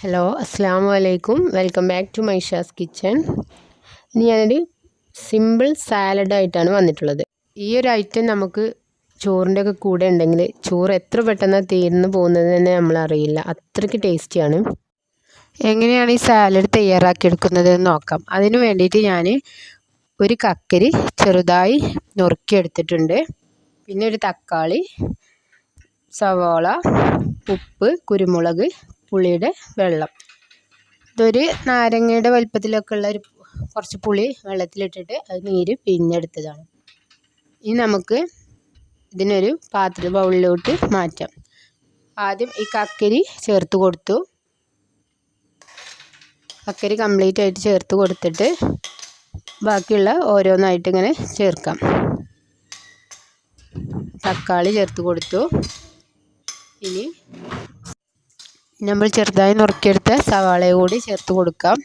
Hello അസ്സാം വലൈക്കും welcome back to മൈഷാസ് kitchen. ഇനി ഞാനൊരു സിമ്പിൾ സാലഡായിട്ടാണ് വന്നിട്ടുള്ളത്. ഈ ഒരു ഐറ്റം നമുക്ക് ചോറിൻ്റെ ഒക്കെ കൂടെ ഉണ്ടെങ്കിൽ ചോറ് എത്ര പെട്ടെന്ന് തീർന്നു പോകുന്നത് തന്നെ നമ്മളറിയില്ല. അത്രയ്ക്ക് ടേസ്റ്റിയാണ്. എങ്ങനെയാണ് ഈ സാലഡ് തയ്യാറാക്കിയെടുക്കുന്നത് എന്ന് നോക്കാം. അതിന് വേണ്ടിയിട്ട് ഞാൻ ഒരു കക്കരി ചെറുതായി നുറുക്കിയെടുത്തിട്ടുണ്ട്. പിന്നെ ഒരു തക്കാളി, സവാള, ഉപ്പ്, കുരുമുളക്, പുളിയുടെ വെള്ളം. ഇതൊരു നാരങ്ങയുടെ വലുപ്പത്തിലൊക്കെ ഉള്ള കുറച്ച് പുളി വെള്ളത്തിലിട്ടിട്ട് അത് നീര് പിഴിഞ്ഞെടുത്തതാണ്. ഇനി നമുക്ക് ഇതിനൊരു ബൗളിലോട്ട് മാറ്റാം. ആദ്യം ഈ കക്കരി ചേർത്ത് കൊടുത്തു. കക്കരി കംപ്ലീറ്റ് ആയിട്ട് ചേർത്ത് കൊടുത്തിട്ട് ബാക്കിയുള്ള ഓരോന്നായിട്ട് ഇങ്ങനെ ചേർക്കാം. തക്കാളി ചേർത്ത് കൊടുത്തു. ഇനി നമ്മൾ ചെറുതായി നുറുക്കിയെടുത്ത സവാള കൂടി ചേർത്ത് കൊടുക്കാം.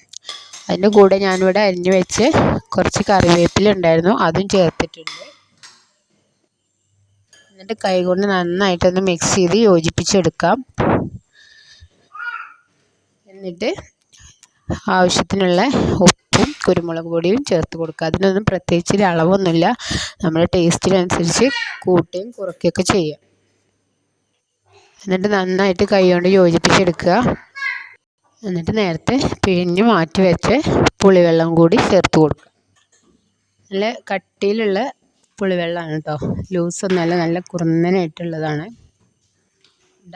അതിൻ്റെ കൂടെ ഞാനിവിടെ അരിഞ്ഞു വെച്ച് കുറച്ച് കറിവേപ്പില ഉണ്ടായിരുന്നു, അതും ചേർത്തിട്ടുണ്ട്. എന്നിട്ട് കൈകൊണ്ട് നന്നായിട്ടൊന്ന് മിക്സ് ചെയ്ത് യോജിപ്പിച്ചെടുക്കാം. എന്നിട്ട് ആവശ്യത്തിനുള്ള ഉപ്പും കുരുമുളക് പൊടിയും ചേർത്ത് കൊടുക്കുക. അതിനൊന്നും പ്രത്യേകിച്ച് അളവൊന്നുമില്ല, നമ്മുടെ ടേസ്റ്റിനനുസരിച്ച് കൂട്ടുകയും കുറയ്ക്കുകയൊക്കെ ചെയ്യാം. എന്നിട്ട് നന്നായിട്ട് കൈകൊണ്ട് യോജിപ്പിച്ചെടുക്കുക. എന്നിട്ട് നേരത്തെ പിഴിഞ്ഞ് മാറ്റി വെച്ച് പുളിവെള്ളം കൂടി ചേർത്ത് കൊടുക്കുക. നല്ല കട്ടിയിലുള്ള പുളിവെള്ളമാണ് കേട്ടോ, ലൂസൊന്നുമല്ല, നല്ല കുറുന്നനായിട്ടുള്ളതാണ്.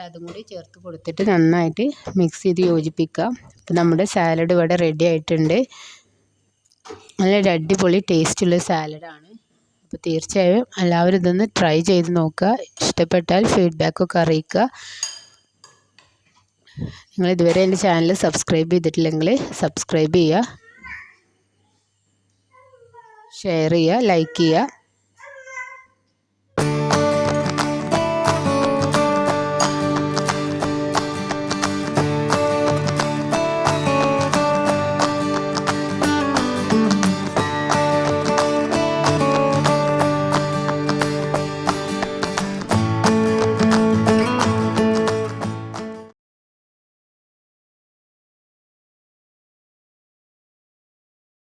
അതും കൂടി ചേർത്ത് കൊടുത്തിട്ട് നന്നായിട്ട് മിക്സ് ചെയ്ത് യോജിപ്പിക്കുക. അപ്പോൾ നമ്മുടെ സാലഡ് ഇവിടെ റെഡി ആയിട്ടുണ്ട്. നല്ലൊരു അടിപൊളി ടേസ്റ്റുള്ള സാലഡാണ്. അപ്പോൾ തീർച്ചയായും എല്ലാവരും ഇതൊന്ന് ട്രൈ ചെയ്ത് നോക്കുക. ഇഷ്ടപ്പെട്ടാൽ ഫീഡ്ബാക്കൊക്കെ അറിയിക്കുക. നിങ്ങൾ ഇതുവരെ എൻ്റെ ചാനൽ സബ്സ്ക്രൈബ് ചെയ്തിട്ടില്ലെങ്കിൽ സബ്സ്ക്രൈബ് ചെയ്യുക, ഷെയർ ചെയ്യുക, ലൈക്ക് ചെയ്യുക.